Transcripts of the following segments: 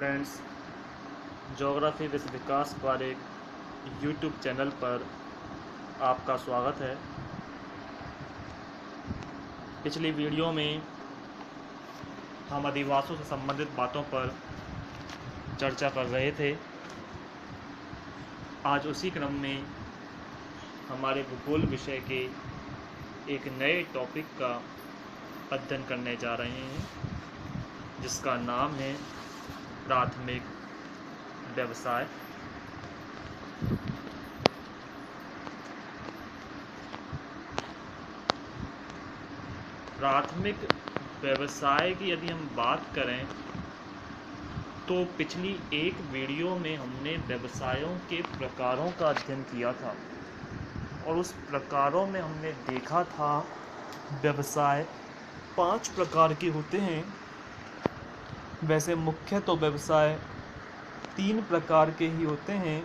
Friends, geography with Vikas Parekh YouTube channel पर आपका स्वागत है। पिछली वीडियो में हम अधिवासों से संबंधित बातों पर चर्चा कर रहे थे। आज उसी क्रम में हमारे भूगोल विषय के एक नए टॉपिक का अध्ययन करने जा रहे हैं, जिसका नाम है प्राथमिक व्यवसाय। प्राथमिक व्यवसाय की यदि हम बात करें तो पिछली एक वीडियो में हमने व्यवसायों के प्रकारों का अध्ययन किया था और उस प्रकारों में हमने देखा था व्यवसाय 5 प्रकार के होते हैं। वैसे मुख्य तो व्यवसाय 3 प्रकार के ही होते हैं,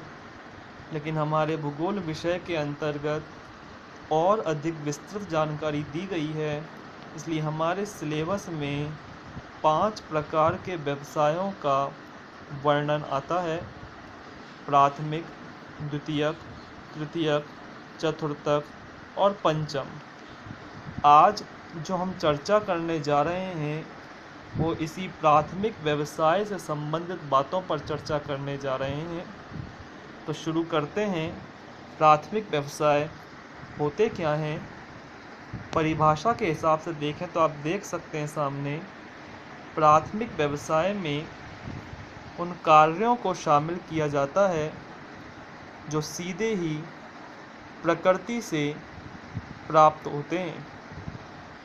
लेकिन हमारे भूगोल विषय के अंतर्गत और अधिक विस्तृत जानकारी दी गई है, इसलिए हमारे सिलेबस में 5 प्रकार के व्यवसायों का वर्णन आता है। प्राथमिक, द्वितीयक, तृतीयक, चतुर्थक और पंचम। आज जो हम चर्चा करने जा रहे हैं वो इसी प्राथमिक व्यवसाय से संबंधित बातों पर चर्चा करने जा रहे हैं। तो शुरू करते हैं। प्राथमिक व्यवसाय होते क्या हैं? परिभाषा के हिसाब से देखें तो आप देख सकते हैं सामने, प्राथमिक व्यवसाय में उन कार्यों को शामिल किया जाता है जो सीधे ही प्रकृति से प्राप्त होते हैं।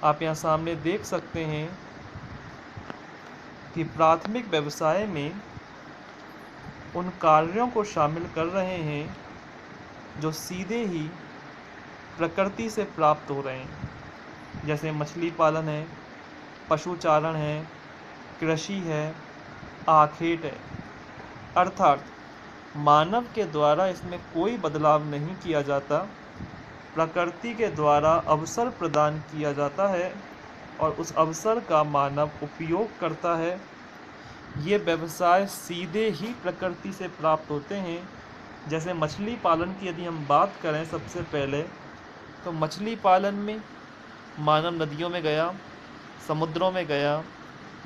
आप यहाँ सामने देख सकते हैं कि प्राथमिक व्यवसाय में उन कार्यों को शामिल कर रहे हैं जो सीधे ही प्रकृति से प्राप्त हो रहे हैं, जैसे मछली पालन है, पशुचारण है, कृषि है, आखेट है। अर्थात मानव के द्वारा इसमें कोई बदलाव नहीं किया जाता, प्रकृति के द्वारा अवसर प्रदान किया जाता है और उस अवसर का मानव उपयोग करता है। ये व्यवसाय सीधे ही प्रकृति से प्राप्त होते हैं। जैसे मछली पालन की यदि हम बात करें सबसे पहले, तो मछली पालन में मानव नदियों में गया, समुद्रों में गया,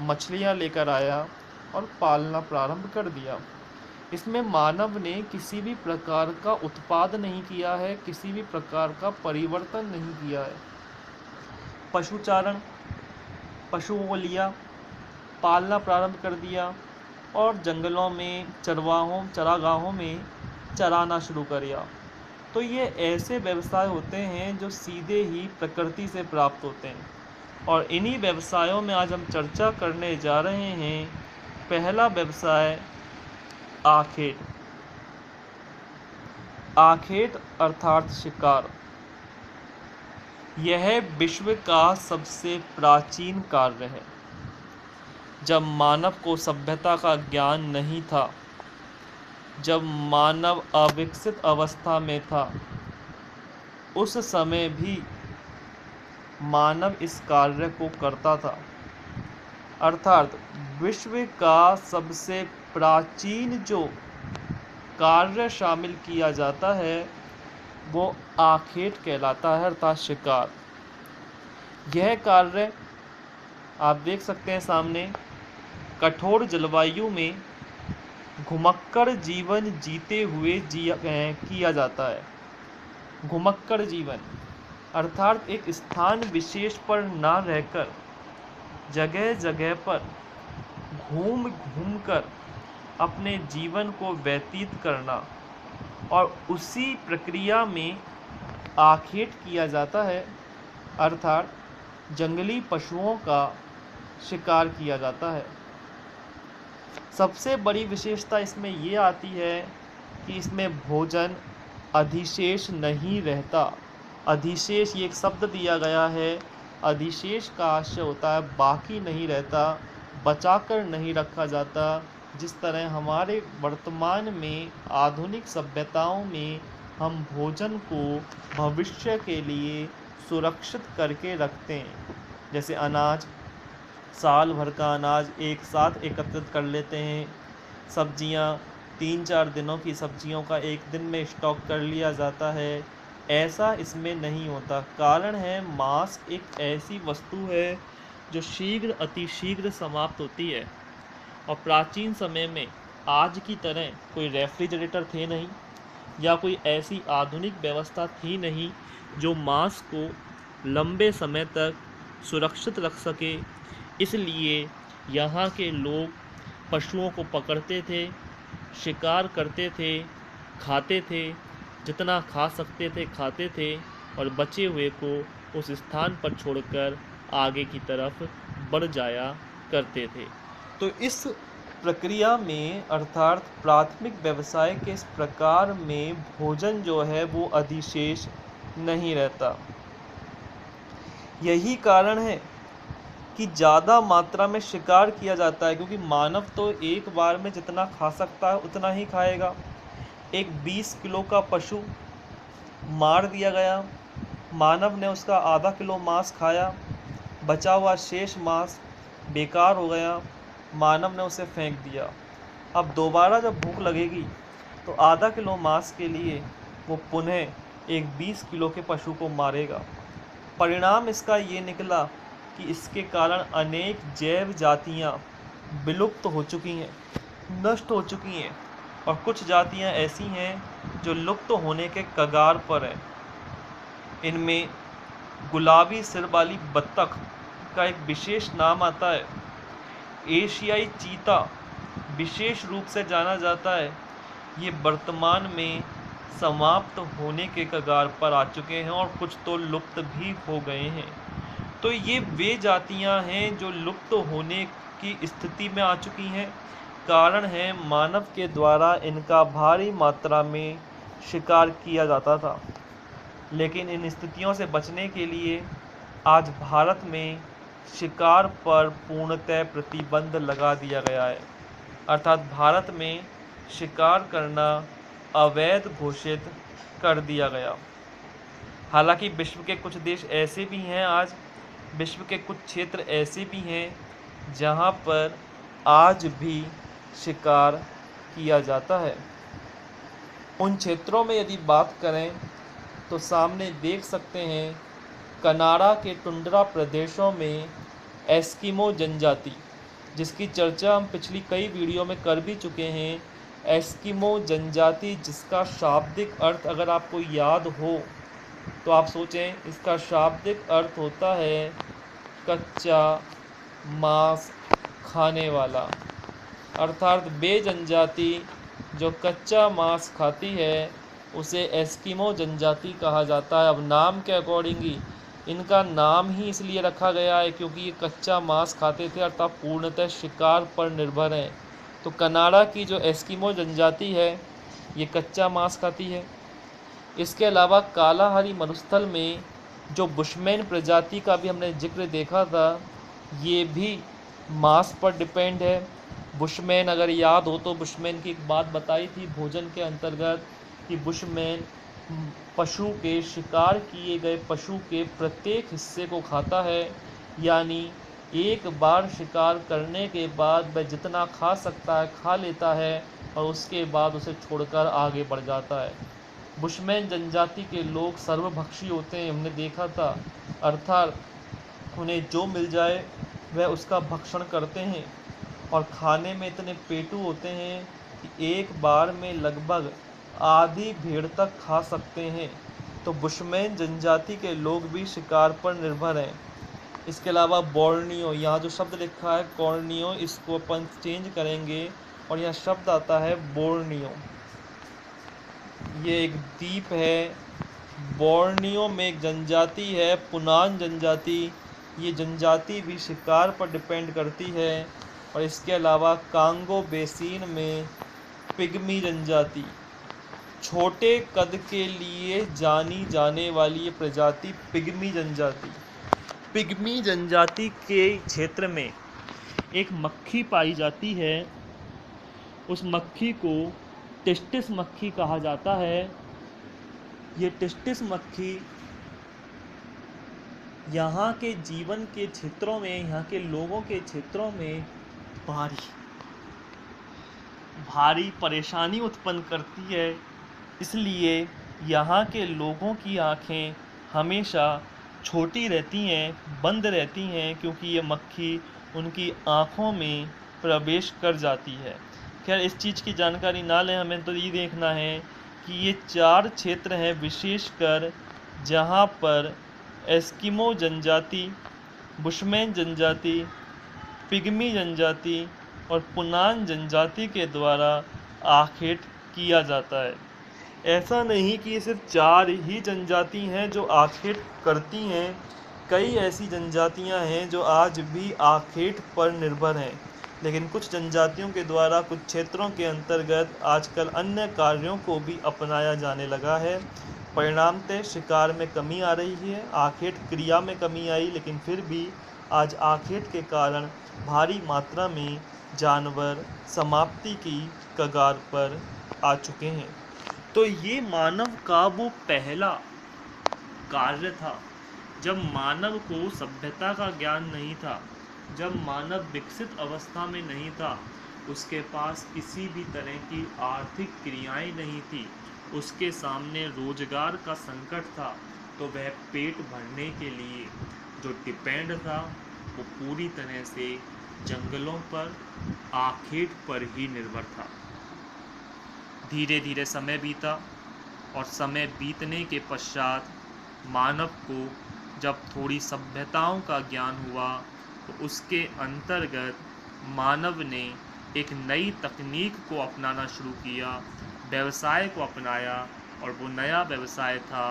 मछलियां लेकर आया और पालना प्रारंभ कर दिया। इसमें मानव ने किसी भी प्रकार का उत्पाद नहीं किया है, किसी भी प्रकार का परिवर्तन नहीं किया है। पशुचारण, पशुओं को लिया, पालना प्रारंभ कर दिया और जंगलों में, चरागाहों में चराना शुरू कर दिया। तो ये ऐसे व्यवसाय होते हैं जो सीधे ही प्रकृति से प्राप्त होते हैं और इन्हीं व्यवसायों में आज हम चर्चा करने जा रहे हैं। पहला व्यवसाय आखेट। आखेट अर्थात शिकार। यह विश्व का सबसे प्राचीन कार्य है। जब मानव को सभ्यता का ज्ञान नहीं था, जब मानव अविकसित अवस्था में था, उस समय भी मानव इस कार्य को करता था। अर्थात विश्व का सबसे प्राचीन जो कार्य शामिल किया जाता है वो आखेट कहलाता है, अर्थात शिकार। यह कार्य आप देख सकते हैं सामने, कठोर जलवायु में घुमक्कड़ जीवन जीते हुए किया जाता है। घुमक्कड़ जीवन अर्थात एक स्थान विशेष पर ना रहकर जगह जगह पर घूम घूम कर अपने जीवन को व्यतीत करना, और उसी प्रक्रिया में आखेट किया जाता है, अर्थात जंगली पशुओं का शिकार किया जाता है। सबसे बड़ी विशेषता इसमें ये आती है कि इसमें भोजन अधिशेष नहीं रहता। अधिशेष ये एक शब्द दिया गया है। अधिशेष का आशय होता है बाकी नहीं रहता, बचाकर नहीं रखा जाता। जिस तरह हमारे वर्तमान में आधुनिक सभ्यताओं में हम भोजन को भविष्य के लिए सुरक्षित करके रखते हैं, जैसे अनाज, साल भर का अनाज एक साथ एकत्रित कर लेते हैं, सब्जियां 3-4 दिनों की सब्जियों का एक दिन में स्टॉक कर लिया जाता है। ऐसा इसमें नहीं होता। कारण है, मांस एक ऐसी वस्तु है जो शीघ्र अतिशीघ्र समाप्त होती है। और प्राचीन समय में आज की तरह कोई रेफ्रिजरेटर थे नहीं, या कोई ऐसी आधुनिक व्यवस्था थी नहीं जो मांस को लंबे समय तक सुरक्षित रख सके। इसलिए यहाँ के लोग पशुओं को पकड़ते थे, शिकार करते थे, खाते थे, जितना खा सकते थे खाते थे, और बचे हुए को उस स्थान पर छोड़कर आगे की तरफ बढ़ जाया करते थे। तो इस प्रक्रिया में, अर्थात प्राथमिक व्यवसाय के इस प्रकार में, भोजन जो है वो अधिशेष नहीं रहता। यही कारण है कि ज़्यादा मात्रा में शिकार किया जाता है, क्योंकि मानव तो एक बार में जितना खा सकता है उतना ही खाएगा। एक 20 किलो का पशु मार दिया गया, मानव ने उसका आधा किलो मांस खाया, बचा हुआ शेष मांस बेकार हो गया, मानव ने उसे फेंक दिया। अब दोबारा जब भूख लगेगी तो आधा किलो मांस के लिए वो पुनः एक 20 किलो के पशु को मारेगा। परिणाम इसका ये निकला कि इसके कारण अनेक जैव जातियाँ विलुप्त हो चुकी हैं, नष्ट हो चुकी हैं, और कुछ जातियाँ ऐसी हैं जो लुप्त होने के कगार पर हैं। इनमें गुलाबी सिर वाली बत्तख का एक विशेष नाम आता है। एशियाई चीता विशेष रूप से जाना जाता है। ये वर्तमान में समाप्त होने के कगार पर आ चुके हैं, और कुछ तो लुप्त भी हो गए हैं। तो ये वे जातियां हैं जो लुप्त होने की स्थिति में आ चुकी हैं। कारण है, मानव के द्वारा इनका भारी मात्रा में शिकार किया जाता था। लेकिन इन स्थितियों से बचने के लिए आज भारत में शिकार पर पूर्णतः प्रतिबंध लगा दिया गया है। अर्थात भारत में शिकार करना अवैध घोषित कर दिया गया। हालांकि विश्व के कुछ देश ऐसे भी हैं, आज विश्व के कुछ क्षेत्र ऐसे भी हैं जहां पर आज भी शिकार किया जाता है। उन क्षेत्रों में यदि बात करें तो सामने देख सकते हैं, कनाडा के टुंड्रा प्रदेशों में एस्किमो जनजाति, जिसकी चर्चा हम पिछली कई वीडियो में कर भी चुके हैं। एस्किमो जनजाति, जिसका शाब्दिक अर्थ अगर आपको याद हो तो आप सोचें, इसका शाब्दिक अर्थ होता है कच्चा मांस खाने वाला। अर्थात वे जनजाति जो कच्चा मांस खाती है उसे एस्किमो जनजाति कहा जाता है। अब नाम के अकॉर्डिंग इनका नाम ही इसलिए रखा गया है क्योंकि ये कच्चा मांस खाते थे, अर्थात पूर्णतः शिकार पर निर्भर हैं। तो कनाडा की जो एस्किमो जनजाति है ये कच्चा मांस खाती है। इसके अलावा कालाहारी मरुस्थल में जो बुशमैन प्रजाति का भी हमने जिक्र देखा था, ये भी मांस पर डिपेंड है। बुशमैन, अगर याद हो तो बुशमैन की एक बात बताई थी भोजन के अंतर्गत कि बुशमैन पशु के, शिकार किए गए पशु के प्रत्येक हिस्से को खाता है, यानी एक बार शिकार करने के बाद वह जितना खा सकता है खा लेता है, और उसके बाद उसे छोड़कर आगे बढ़ जाता है। बुशमैन जनजाति के लोग सर्वभक्षी होते हैं, हमने देखा था। अर्थात उन्हें जो मिल जाए वह उसका भक्षण करते हैं, और खाने में इतने पेटू होते हैं कि एक बार में लगभग आधी भेड़ तक खा सकते हैं। तो बुशमैन जनजाति के लोग भी शिकार पर निर्भर हैं। इसके अलावा बोर्नियो, यहाँ जो शब्द लिखा है कॉर्नियो, इसको अपन चेंज करेंगे और यहाँ शब्द आता है बोर्नियो। ये एक द्वीप है। बोर्नियो में एक जनजाति है पुनान जनजाति। ये जनजाति भी शिकार पर डिपेंड करती है। और इसके अलावा कांगो बेसिन में पिग्मी जनजाति, छोटे कद के लिए जानी जाने वाली ये प्रजाति पिग्मी जनजाति। पिग्मी जनजाति के क्षेत्र में एक मक्खी पाई जाती है, उस मक्खी को टिस्टिस मक्खी कहा जाता है। ये टिस्टिस मक्खी यहाँ के जीवन के क्षेत्रों में, यहाँ के लोगों के क्षेत्रों में भारी परेशानी उत्पन्न करती है। इसलिए यहाँ के लोगों की आँखें हमेशा छोटी रहती हैं, बंद रहती हैं, क्योंकि ये मक्खी उनकी आँखों में प्रवेश कर जाती है। खैर, इस चीज़ की जानकारी ना लें, हमें तो ये देखना है कि ये 4 क्षेत्र हैं विशेषकर जहाँ पर एस्किमो जनजाति, बुशमैन जनजाति, पिग्मी जनजाति और पुनान जनजाति के द्वारा आखेट किया जाता है। ऐसा नहीं कि ये सिर्फ 4 ही जनजाति हैं जो आखेट करती हैं, कई ऐसी जनजातियां हैं जो आज भी आखेट पर निर्भर हैं। लेकिन कुछ जनजातियों के द्वारा कुछ क्षेत्रों के अंतर्गत आजकल अन्य कार्यों को भी अपनाया जाने लगा है। परिणामतः शिकार में कमी आ रही है, आखेट क्रिया में कमी आई, लेकिन फिर भी आज आखेट के कारण भारी मात्रा में जानवर समाप्ति की कगार पर आ चुके हैं। तो ये मानव का वो पहला कार्य था जब मानव को सभ्यता का ज्ञान नहीं था, जब मानव विकसित अवस्था में नहीं था, उसके पास किसी भी तरह की आर्थिक क्रियाएं नहीं थी, उसके सामने रोजगार का संकट था, तो वह पेट भरने के लिए जो डिपेंड था वो पूरी तरह से जंगलों पर, आखेट पर ही निर्भर था। धीरे धीरे समय बीता और समय बीतने के पश्चात मानव को जब थोड़ी सभ्यताओं का ज्ञान हुआ तो उसके अंतर्गत मानव ने एक नई तकनीक को अपनाना शुरू किया, व्यवसाय को अपनाया, और वो नया व्यवसाय था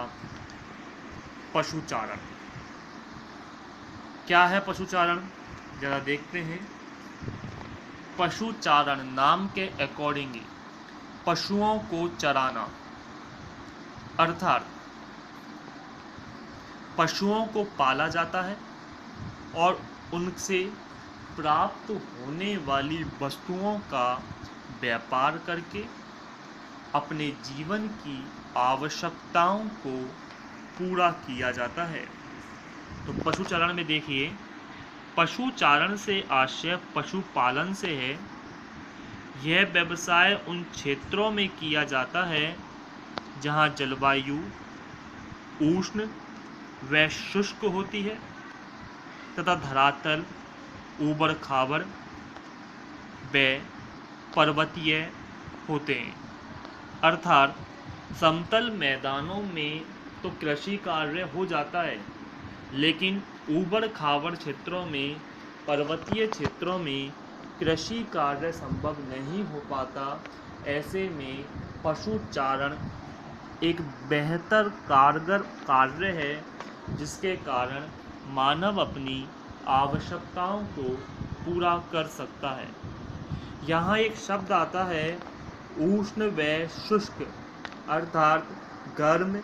पशुचारण। क्या है पशुचारण, जरा देखते हैं। पशुचारण नाम के अकॉर्डिंग पशुओं को चराना, अर्थात पशुओं को पाला जाता है और उनसे प्राप्त होने वाली वस्तुओं का व्यापार करके अपने जीवन की आवश्यकताओं को पूरा किया जाता है। तो पशुचारण में देखिए, पशुचारण से आशय पशुपालन से है। यह व्यवसाय उन क्षेत्रों में किया जाता है जहां जलवायु उष्ण व शुष्क होती है तथा धरातल ऊबड़ खाबड़ व पर्वतीय होते हैं। अर्थात समतल मैदानों में तो कृषि कार्य हो जाता है, लेकिन ऊबड़ खाबड़ क्षेत्रों में, पर्वतीय क्षेत्रों में कृषि कार्य संभव नहीं हो पाता। ऐसे में पशुचारण एक बेहतर कारगर कार्य है जिसके कारण मानव अपनी आवश्यकताओं को पूरा कर सकता है। यहाँ एक शब्द आता है उष्ण व शुष्क, अर्थात गर्म,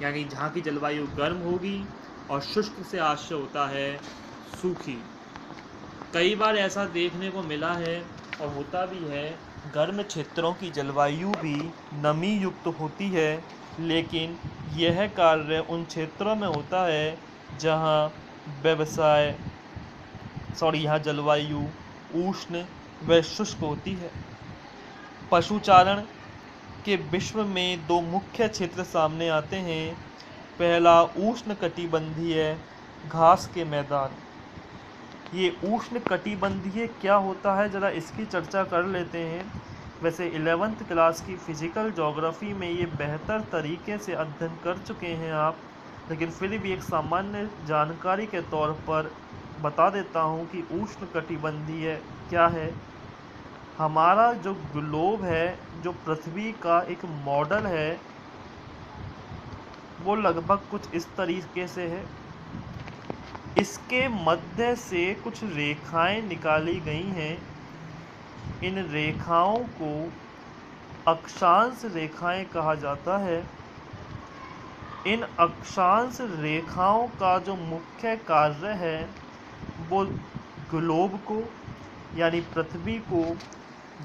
यानी जहाँ की जलवायु गर्म होगी, और शुष्क से आशय होता है सूखी। कई बार ऐसा देखने को मिला है और होता भी है, गर्म क्षेत्रों की जलवायु भी नमी युक्त होती है, लेकिन यह कार्य उन क्षेत्रों में होता है जहाँ यहाँ जलवायु उष्ण व शुष्क होती है। पशुचारण के विश्व में 2 मुख्य क्षेत्र सामने आते हैं। पहला उष्ण कटिबंधीय घास के मैदान। ये उष्ण कटिबंधीय क्या होता है, ज़रा इसकी चर्चा कर लेते हैं। वैसे 11th क्लास की फिजिकल ज्योग्राफी में ये बेहतर तरीके से अध्ययन कर चुके हैं आप, लेकिन फिर भी एक सामान्य जानकारी के तौर पर बता देता हूँ कि उष्ण कटिबंधीय क्या है। हमारा जो ग्लोब है, जो पृथ्वी का एक मॉडल है, वो लगभग कुछ इस तरीके से है। इसके मध्य से कुछ रेखाएं निकाली गई हैं। इन रेखाओं को अक्षांश रेखाएं कहा जाता है। इन अक्षांश रेखाओं का जो मुख्य कार्य है वो ग्लोब को, यानी पृथ्वी को,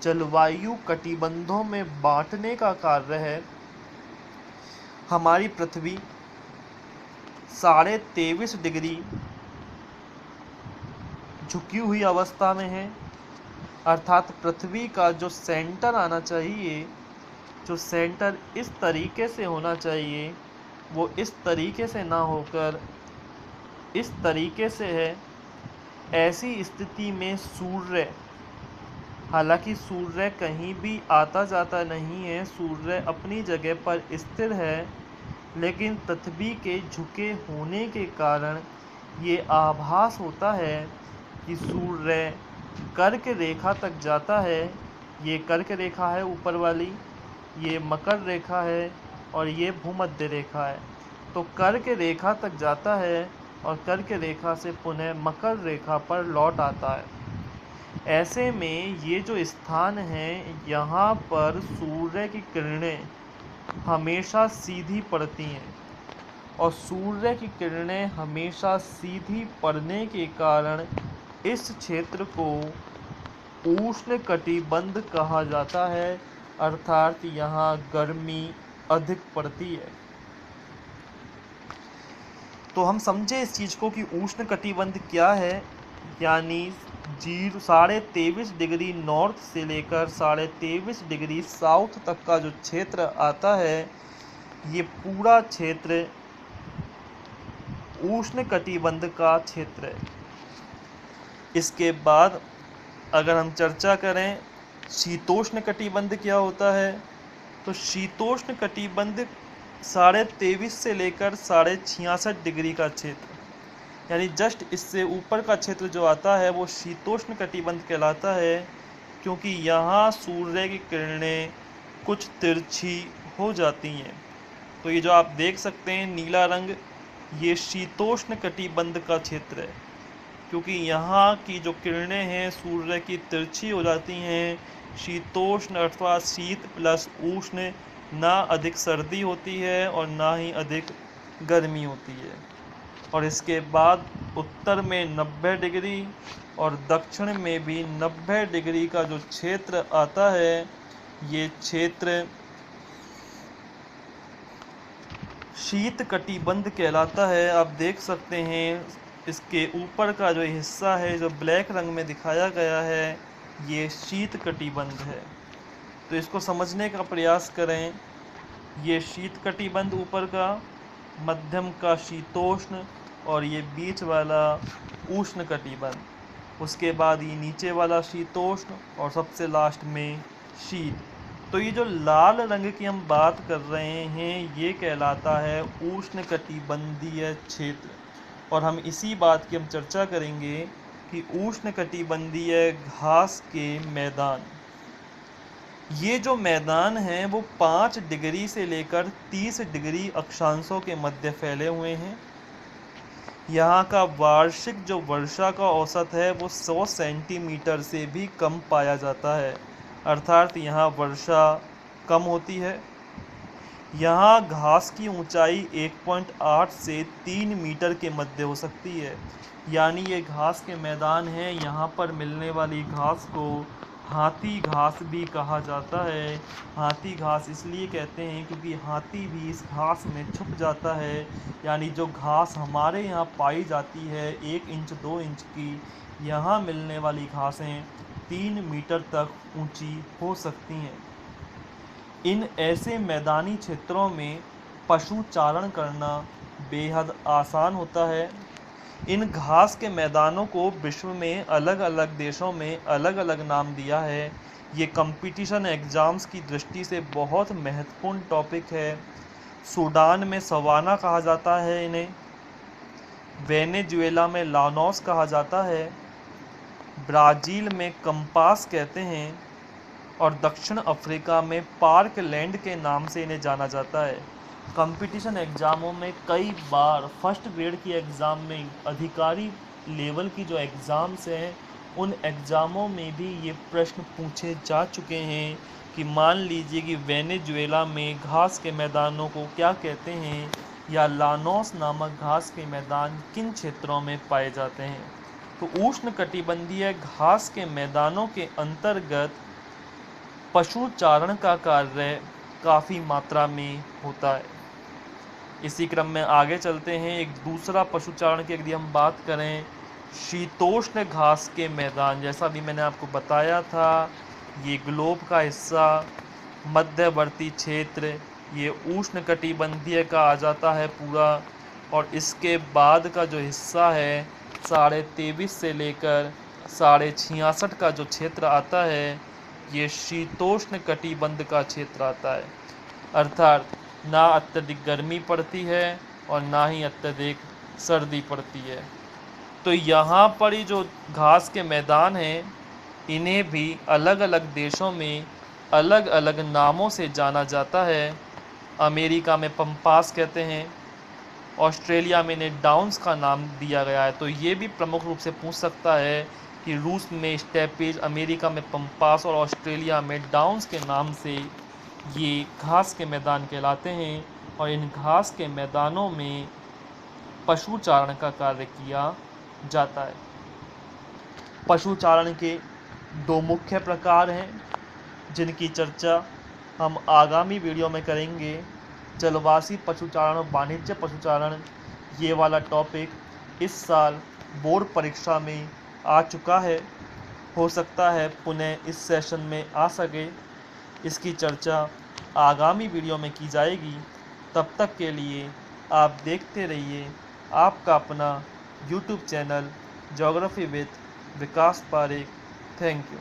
जलवायु कटिबंधों में बांटने का कार्य है। हमारी पृथ्वी 23.5 डिग्री झुकी हुई अवस्था में है, अर्थात पृथ्वी का जो सेंटर आना चाहिए, जो सेंटर इस तरीके से होना चाहिए, वो इस तरीके से ना होकर इस तरीके से है। ऐसी स्थिति में सूर्य, हालांकि सूर्य कहीं भी आता जाता नहीं है, सूर्य अपनी जगह पर स्थिर है, लेकिन पृथ्वी के झुके होने के कारण ये आभास होता है कि सूर्य कर्क रेखा तक जाता है। ये कर्क रेखा है ऊपर वाली, ये मकर रेखा है और ये भूमध्य रेखा है। तो कर्क रेखा तक जाता है और कर्क रेखा से पुनः मकर रेखा पर लौट आता है। ऐसे में ये जो स्थान है, यहाँ पर सूर्य की किरणें हमेशा सीधी पड़ती हैं, और सूर्य की किरणें हमेशा सीधी पड़ने के कारण इस क्षेत्र को उष्णकटिबंध कहा जाता है, अर्थात यहाँ गर्मी अधिक पड़ती है। तो हम समझे इस चीज़ को कि उष्णकटिबंध क्या है, यानी 23.5 डिग्री नॉर्थ से लेकर 23.5 डिग्री साउथ तक का जो क्षेत्र आता है, ये पूरा क्षेत्र उष्णकटिबंध का क्षेत्र है। इसके बाद अगर हम चर्चा करें शीतोष्ण कटिबंध क्या होता है, तो शीतोष्ण कटिबंध 23.5 से लेकर 66.5 डिग्री का क्षेत्र, यानी जस्ट इससे ऊपर का क्षेत्र जो आता है वो शीतोष्ण कटिबंध कहलाता है, क्योंकि यहाँ सूर्य की किरणें कुछ तिरछी हो जाती हैं। तो ये जो आप देख सकते हैं नीला रंग, ये शीतोष्ण कटिबंध का क्षेत्र है, क्योंकि यहाँ की जो किरणें हैं सूर्य की तिरछी हो जाती हैं। शीतोष्ण अर्थात शीत प्लस उष्ण, ना अधिक सर्दी होती है और ना ही अधिक गर्मी होती है। और इसके बाद उत्तर में 90 डिग्री और दक्षिण में भी 90 डिग्री का जो क्षेत्र आता है, ये क्षेत्र शीत कटिबंध कहलाता है। आप देख सकते हैं इसके ऊपर का जो हिस्सा है जो ब्लैक रंग में दिखाया गया है, ये शीत कटिबंध है। तो इसको समझने का प्रयास करें। ये शीत कटिबंध ऊपर का, मध्यम का शीतोष्ण और ये बीच वाला उष्ण कटिबंध। उसके बाद ये नीचे वाला शीतोष्ण और सबसे लास्ट में शीत। तो ये जो लाल रंग की हम बात कर रहे हैं, ये कहलाता है उष्ण कटिबंधीय क्षेत्र। और हम इसी बात की हम चर्चा करेंगे कि उष्ण कटिबंधीय घास के मैदान, ये जो मैदान हैं वो 5 डिग्री से लेकर 30 डिग्री अक्षांशों के मध्य फैले हुए हैं। यहाँ का वार्षिक जो वर्षा का औसत है वो 100 सेंटीमीटर से भी कम पाया जाता है, अर्थात यहाँ वर्षा कम होती है। यहाँ घास की ऊंचाई 1.8 से 3 मीटर के मध्य हो सकती है, यानी ये घास के मैदान हैं। यहाँ पर मिलने वाली घास को हाथी घास भी कहा जाता है। हाथी घास इसलिए कहते हैं क्योंकि हाथी भी इस घास में छुप जाता है, यानी जो घास हमारे यहाँ पाई जाती है 1 इंच 2 इंच की, यहाँ मिलने वाली घासें 3 मीटर तक ऊंची हो सकती हैं। इन ऐसे मैदानी क्षेत्रों में पशु चारण करना बेहद आसान होता है। इन घास के मैदानों को विश्व में अलग अलग देशों में अलग अलग नाम दिया है। ये कंपटीशन एग्ज़ाम्स की दृष्टि से बहुत महत्वपूर्ण टॉपिक है। सूडान में सवाना कहा जाता है इन्हें, वेनेजुएला में लानोस कहा जाता है, ब्राज़ील में कंपास कहते हैं और दक्षिण अफ्रीका में पार्क लैंड के नाम से इन्हें जाना जाता है। कंपटीशन एग्ज़ामों में कई बार फर्स्ट ग्रेड की एग्ज़ाम में अधिकारी लेवल की जो एग्ज़ाम्स हैं, उन एग्ज़ामों में भी ये प्रश्न पूछे जा चुके हैं कि मान लीजिए कि वेनेजुएला में घास के मैदानों को क्या कहते हैं, या लानोस नामक घास के मैदान किन क्षेत्रों में पाए जाते हैं। तो उष्णकटिबंधीय घास के मैदानों के अंतर्गत पशु चारण का कार्य काफ़ी मात्रा में होता है। इसी क्रम में आगे चलते हैं। एक दूसरा पशुचारण की यदि हम बात करें शीतोष्ण घास के मैदान, जैसा भी मैंने आपको बताया था, ये ग्लोब का हिस्सा, मध्यवर्ती क्षेत्र, ये उष्णकटिबंधीय का आ जाता है पूरा। और इसके बाद का जो हिस्सा है 23.5 से लेकर 66.5 का जो क्षेत्र आता है, ये शीतोष्ण कटिबंध का क्षेत्र आता है। अर्थात ना अत्यधिक गर्मी पड़ती है और ना ही अत्यधिक सर्दी पड़ती है। तो यहाँ पर ही जो घास के मैदान हैं, इन्हें भी अलग अलग देशों में अलग अलग नामों से जाना जाता है। अमेरिका में पंपास कहते हैं, ऑस्ट्रेलिया में इन्हें डाउन्स का नाम दिया गया है। तो ये भी प्रमुख रूप से पूछ सकता है कि रूस में स्टेपेज, अमेरिका में पंपास और ऑस्ट्रेलिया में डाउन्स के नाम से ये घास के मैदान कहलाते हैं। और इन घास के मैदानों में पशुचारण का कार्य किया जाता है। पशुचारण के 2 मुख्य प्रकार हैं, जिनकी चर्चा हम आगामी वीडियो में करेंगे। जलवासी पशुचारण और वाणिज्य पशुचारण, ये वाला टॉपिक इस साल बोर्ड परीक्षा में आ चुका है। हो सकता है पुनः इस सेशन में आ सके। इसकी चर्चा आगामी वीडियो में की जाएगी। तब तक के लिए आप देखते रहिए आपका अपना YouTube channel geography with Vikas Parekh. Thank you.